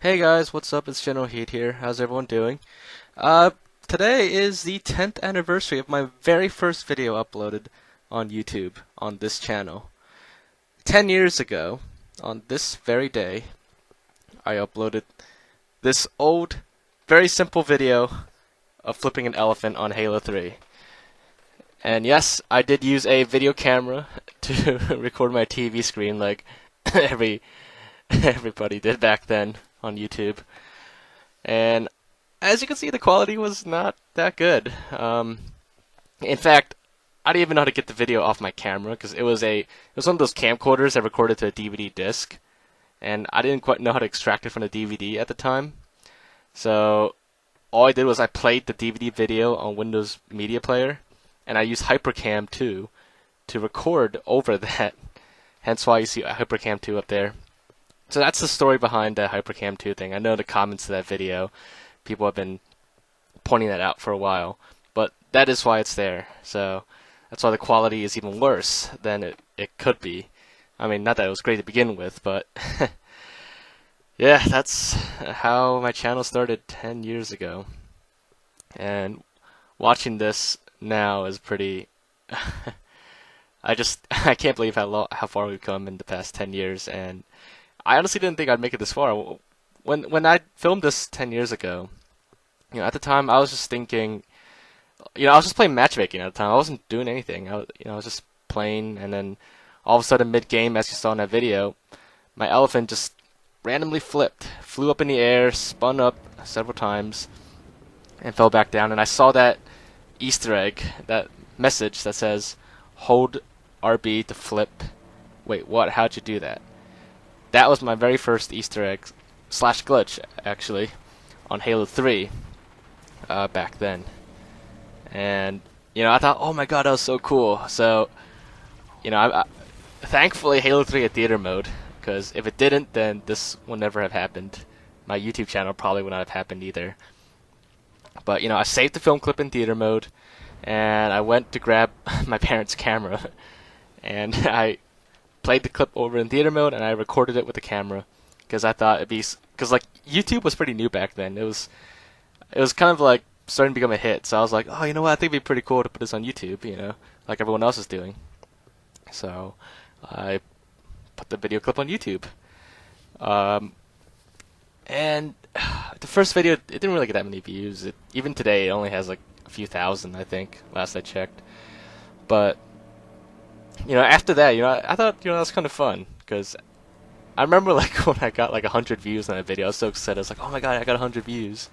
Hey guys, what's up? It's Generalkidd here. How's everyone doing? Uh, Today is the 10th anniversary of my very first video uploaded on YouTube on this channel. 10 years ago, on this very day, I uploaded this old, very simple video of flipping an elephant on Halo 3. And yes, I did use a video camera to record my TV screen like everybody did back then on YouTube. And as you can see, the quality was not that good. In fact, I didn't even know how to get the video off my camera because it was one of those camcorders that recorded to a DVD disc, and I didn't quite know how to extract it from the DVD at the time. So all I did was I played the DVD video on Windows Media Player, and I used Hypercam 2 to record over that. Hence why you see Hypercam 2 up there. So that's the story behind the Hypercam 2 thing. I know the comments to that video, people have been pointing that out for a while, but that is why it's there. So that's why the quality is even worse than it could be. I mean, not that it was great to begin with, but yeah, that's how my channel started 10 years ago. And watching this now is pretty I can't believe how far we've come in the past 10 years, and I honestly didn't think I'd make it this far. When I filmed this 10 years ago, at the time I was just thinking, I was just playing matchmaking at the time. I wasn't doing anything. I was just playing, and then all of a sudden, mid-game, as you saw in that video, my elephant just randomly flew up in the air, spun up several times, and fell back down. And I saw that Easter egg, that message that says, "Hold RB to flip." Wait, what? How'd you do that? That was my very first Easter egg / glitch, actually, on Halo 3 back then. And, I thought, oh my god, that was so cool. So, thankfully Halo 3 had theater mode, because if it didn't, then this would never have happened. My YouTube channel probably would not have happened either. But, I saved the film clip in theater mode, and I went to grab my parents' camera, and I played the clip over in theater mode, and I recorded it with the camera because I thought because like YouTube was pretty new back then. It was kind of like starting to become a hit. So I was like, oh, you know what? I think it'd be pretty cool to put this on YouTube, like everyone else is doing. So I put the video clip on YouTube. And the first video, it didn't really get that many views. Even today, it only has like a few thousand, I think, last I checked. But after that, I thought, that was kind of fun, because I remember, like, when I got, like, 100 views on that video, I was so excited. I was like, oh my god, I got 100 views.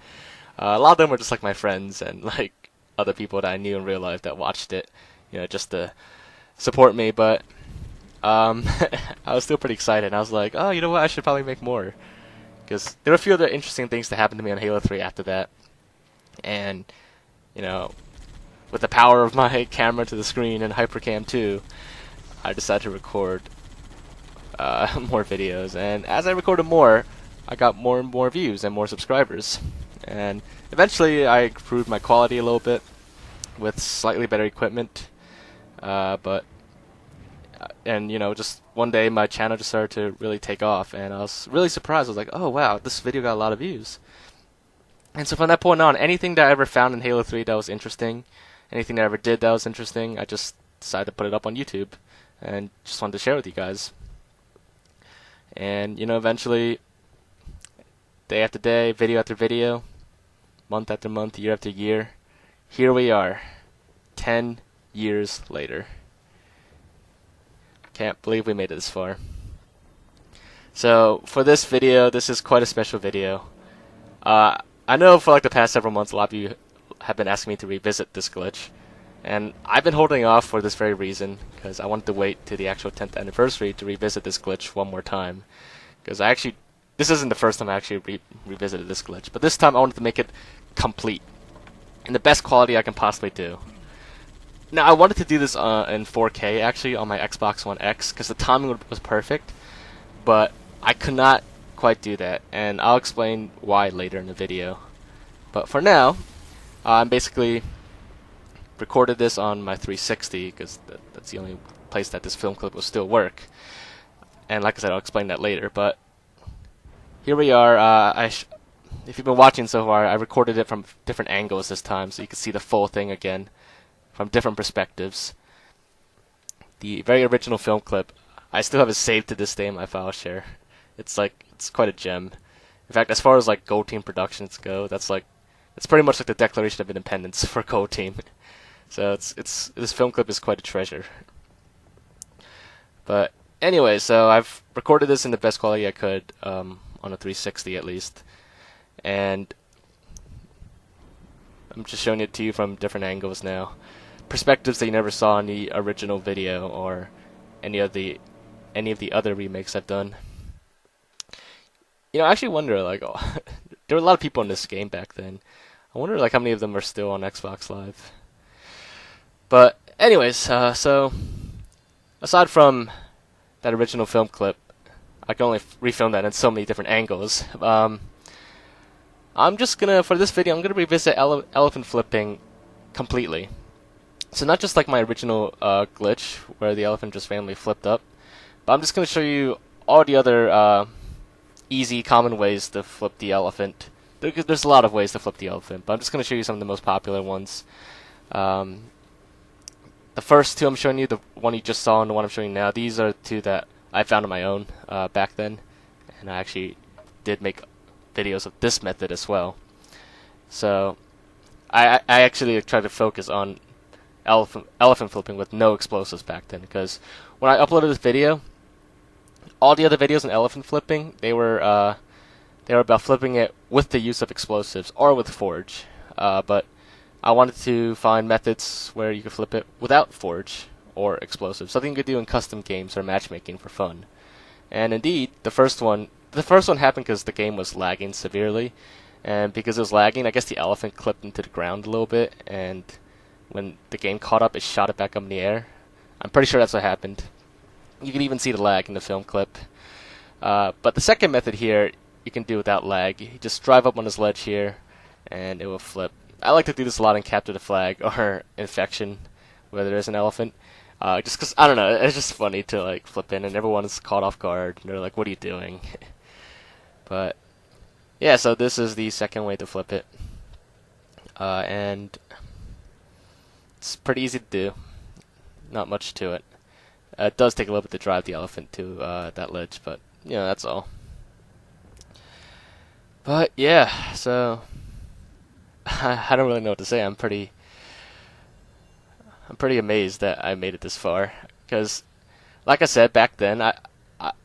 A lot of them were just, like, my friends and, like, other people that I knew in real life that watched it, just to support me, but, I was still pretty excited. I was like, oh, you know what, I should probably make more, because there were a few other interesting things that happened to me on Halo 3 after that, and, with the power of my camera to the screen and Hypercam 2, I decided to record more videos, and as I recorded more, I got more and more views and more subscribers, and eventually I improved my quality a little bit with slightly better equipment, just one day my channel just started to really take off, and I was really surprised. I was like, oh wow, this video got a lot of views. And so from that point on, anything that I ever found in Halo 3 that was interesting, anything that I ever did that was interesting, I just decided to put it up on YouTube and just wanted to share with you guys. And, eventually, day after day, video after video, month after month, year after year, here we are, 10 years later. Can't believe we made it this far. So, for this video, this is quite a special video. I know for like the past several months, a lot of you have been asking me to revisit this glitch. And I've been holding off for this very reason, because I wanted to wait to the actual 10th anniversary to revisit this glitch one more time. Because this isn't the first time I actually revisited this glitch, but this time I wanted to make it complete, in the best quality I can possibly do. Now, I wanted to do this in 4K, actually, on my Xbox One X, because the timing was perfect, but I could not quite do that, and I'll explain why later in the video. But for now, I'm basically recorded this on my 360 because that's the only place that this film clip will still work. And like I said, I'll explain that later. But here we are. If you've been watching so far, I recorded it from different angles this time, so you can see the full thing again from different perspectives. The very original film clip, I still have it saved to this day in my file share. It's quite a gem. In fact, as far as like Gold Team productions go, it's pretty much like the Declaration of Independence for Gold Team. So this film clip is quite a treasure. But anyway, so I've recorded this in the best quality I could, on a 360 at least, and I'm just showing it to you from different angles now, perspectives that you never saw in the original video or any of the other remakes I've done. I actually wonder, like, there were a lot of people in this game back then. I wonder, like, how many of them are still on Xbox Live. But anyways, so aside from that original film clip, I can only refilm that in so many different angles. I'm just gonna, for this video, I'm gonna revisit elephant flipping completely. So not just like my original glitch where the elephant just randomly flipped up, but I'm just gonna show you all the other easy, common ways to flip the elephant. There's a lot of ways to flip the elephant, but I'm just gonna show you some of the most popular ones. The first two I'm showing you, the one you just saw and the one I'm showing you now, these are two that I found on my own back then, and I actually did make videos of this method as well. So I actually tried to focus on elephant flipping with no explosives back then, because when I uploaded this video, all the other videos on elephant flipping, they were about flipping it with the use of explosives or with forge, but I wanted to find methods where you could flip it without forge or explosives, something you could do in custom games or matchmaking for fun. And indeed, the first one happened because the game was lagging severely, and because it was lagging, I guess the elephant clipped into the ground a little bit, and when the game caught up, it shot it back up in the air. I'm pretty sure that's what happened. You can even see the lag in the film clip. But the second method here, you can do without lag. You just drive up on this ledge here, and it will flip. I like to do this a lot in Capture the Flag or Infection, where there is an elephant. Just because, I don't know, it's just funny to like flip in, and everyone is caught off guard, and they're like, what are you doing? But yeah, so this is the second way to flip it. And it's pretty easy to do. Not much to it. It does take a little bit to drive the elephant to that ledge, but that's all. But yeah, so I don't really know what to say. I'm pretty amazed that I made it this far, because, like I said, back then,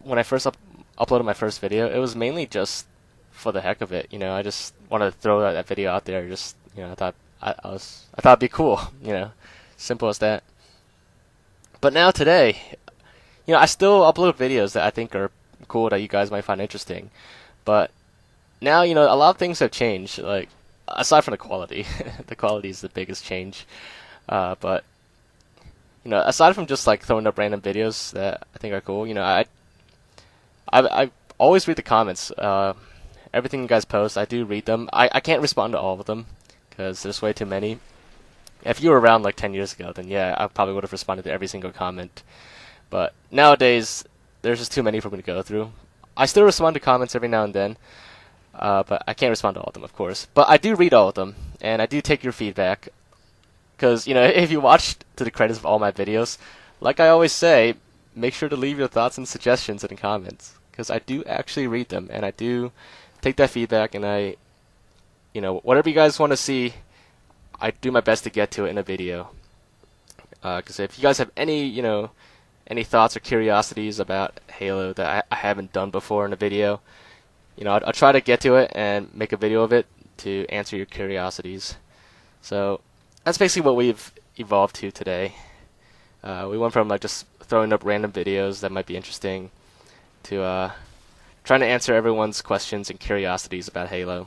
when I first uploaded my first video, it was mainly just for the heck of it. I just wanted to throw that video out there. Just I thought it'd be cool. Simple as that. But now today, I still upload videos that I think are cool, that you guys might find interesting. But now, a lot of things have changed. Like, aside from the quality, the quality is the biggest change. But aside from just like throwing up random videos that I think are cool, I always read the comments. Everything you guys post, I do read them. I can't respond to all of them because there's way too many. If you were around like 10 years ago, then yeah, I probably would have responded to every single comment. But nowadays, there's just too many for me to go through. I still respond to comments every now and then, but I can't respond to all of them, of course. But I do read all of them, and I do take your feedback. Because, if you watched to the credits of all my videos, like I always say, make sure to leave your thoughts and suggestions in the comments. Because I do actually read them, and I do take that feedback, and whatever you guys want to see, I do my best to get to it in a video. Because if you guys have any thoughts or curiosities about Halo that I haven't done before in a video, I'll try to get to it and make a video of it to answer your curiosities. So that's basically what we've evolved to today. We went from like just throwing up random videos that might be interesting to trying to answer everyone's questions and curiosities about Halo,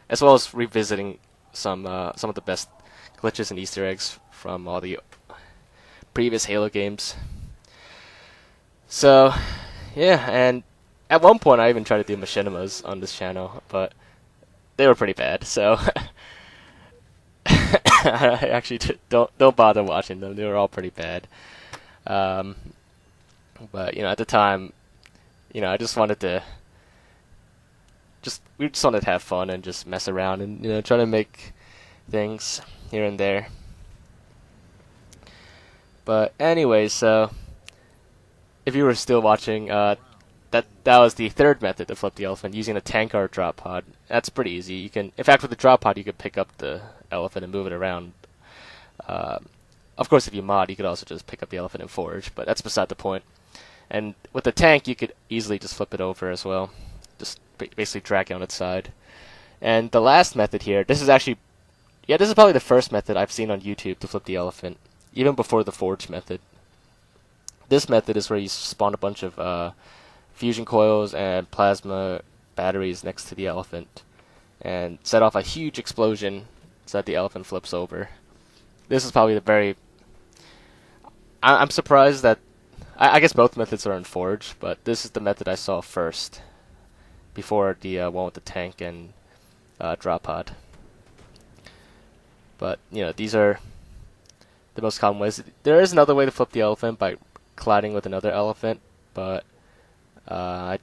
as well as revisiting some of the best glitches and Easter eggs from all the previous Halo games. So yeah, and at one point I even tried to do machinimas on this channel, but they were pretty bad, so I actually don't bother watching them. They were all pretty bad. But at the time, I just wanted to we just wanted to have fun and just mess around and try to make things here and there. But anyway, so if you were still watching, that was the third method to flip the elephant using a tank or a drop pod. That's pretty easy. You can, in fact, with the drop pod, you could pick up the elephant and move it around. Of course, if you mod, you could also just pick up the elephant and forage, but that's beside the point. And with the tank, you could easily just flip it over as well, just basically drag it on its side. And the last method here, this is probably the first method I've seen on YouTube to flip the elephant, even before the forge method. This method is where you spawn a bunch of fusion coils and plasma batteries next to the elephant and set off a huge explosion so that the elephant flips over. This is probably the very... I'm surprised that... I guess both methods are in Forge, but this is the method I saw first, before the one with the tank and drop pod. But, these are the most common ways. There is another way to flip the elephant by colliding with another elephant, but for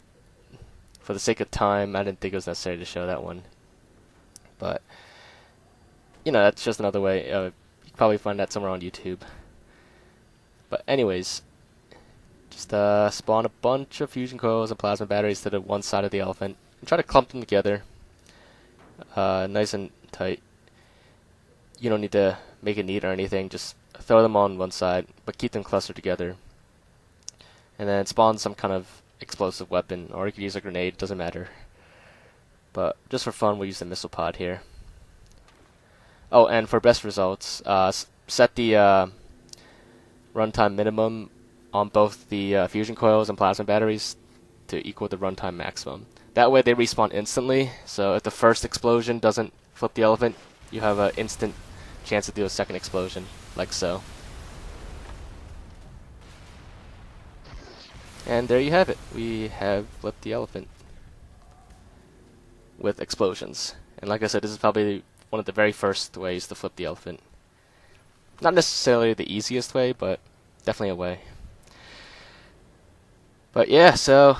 the sake of time, I didn't think it was necessary to show that one. But, that's just another way. You can probably find that somewhere on YouTube. But anyways, just spawn a bunch of fusion coils and plasma batteries to the one side of the elephant and try to clump them together nice and tight. You don't need to make it neat or anything, just throw them on one side, but keep them clustered together. And then spawn some kind of explosive weapon, or you could use a grenade, doesn't matter. But just for fun, we'll use the missile pod here. Oh, and for best results, set the runtime minimum on both the fusion coils and plasma batteries to equal the runtime maximum. That way they respawn instantly, so if the first explosion doesn't flip the elephant, you have an instant chance to do a second explosion, like so. And there you have it. We have flipped the elephant with explosions. And like I said, this is probably one of the very first ways to flip the elephant. Not necessarily the easiest way, but definitely a way. But yeah, so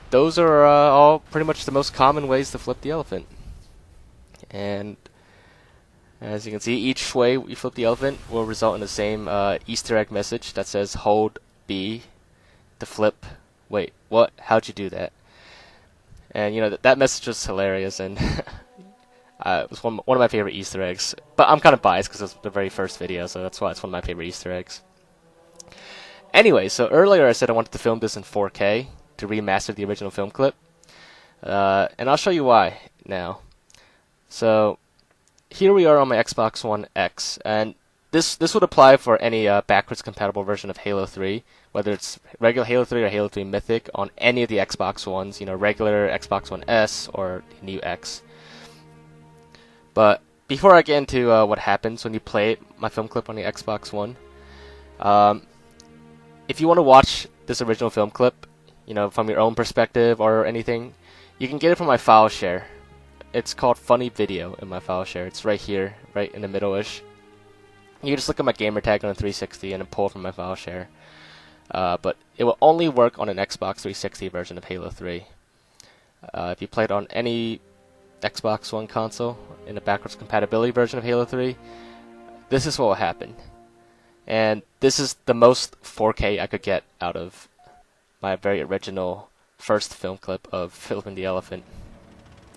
those are all pretty much the most common ways to flip the elephant. And as you can see, each way we flip the elephant will result in the same Easter egg message that says hold B to flip. Wait, what? How'd you do that? And that message was hilarious, and it was one of my favorite Easter eggs. But I'm kind of biased because it's the very first video, so that's why it's one of my favorite Easter eggs. Anyway, so earlier I said I wanted to film this in 4K to remaster the original film clip, and I'll show you why now. So here we are on my Xbox One X, and this would apply for any backwards compatible version of Halo 3, whether it's regular Halo 3 or Halo 3 Mythic on any of the Xbox Ones, regular Xbox One S or New X. But before I get into what happens when you play my film clip on the Xbox One, if you want to watch this original film clip, from your own perspective or anything, you can get it from my file share. It's called Funny Video in my file share. It's right here, right in the middle-ish. You can just look at my gamer tag on a 360 and then pull from my file share. But it will only work on an Xbox 360 version of Halo 3. If you play it on any Xbox One console in a backwards compatibility version of Halo 3, this is what will happen. And this is the most 4K I could get out of my very original first film clip of Flipping the Elephant.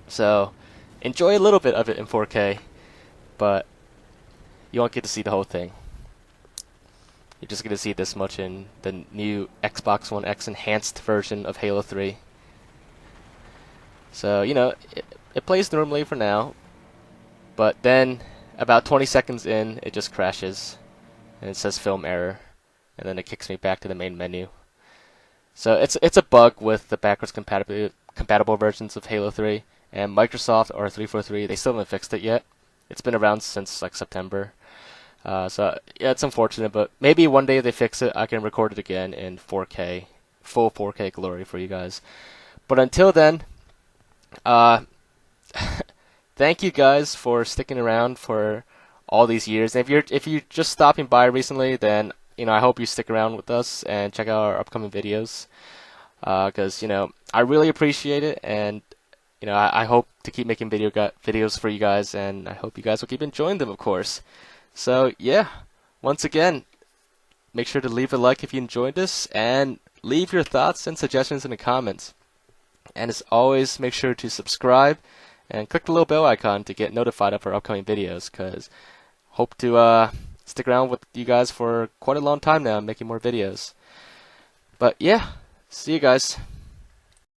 So enjoy a little bit of it in 4K, but you won't get to see the whole thing. You're just going to see this much in the new Xbox One X enhanced version of Halo 3. So, it plays normally for now, but then about 20 seconds in, it just crashes, and it says film error, and then it kicks me back to the main menu. So it's a bug with the backwards compatible versions of Halo 3, and Microsoft or 343, they still haven't fixed it yet. It's been around since like September. So yeah, it's unfortunate, but maybe one day they fix it, I can record it again in 4K, full 4K glory for you guys. But until then, thank you guys for sticking around for all these years. And if you're just stopping by recently, then I hope you stick around with us and check out our upcoming videos, because I really appreciate it, and I hope to keep making videos for you guys, and I hope you guys will keep enjoying them, of course. So yeah, once again, make sure to leave a like if you enjoyed this, and leave your thoughts and suggestions in the comments. And as always, make sure to subscribe and click the little bell icon to get notified of our upcoming videos, because hope to stick around with you guys for quite a long time now, making more videos. But yeah, see you guys.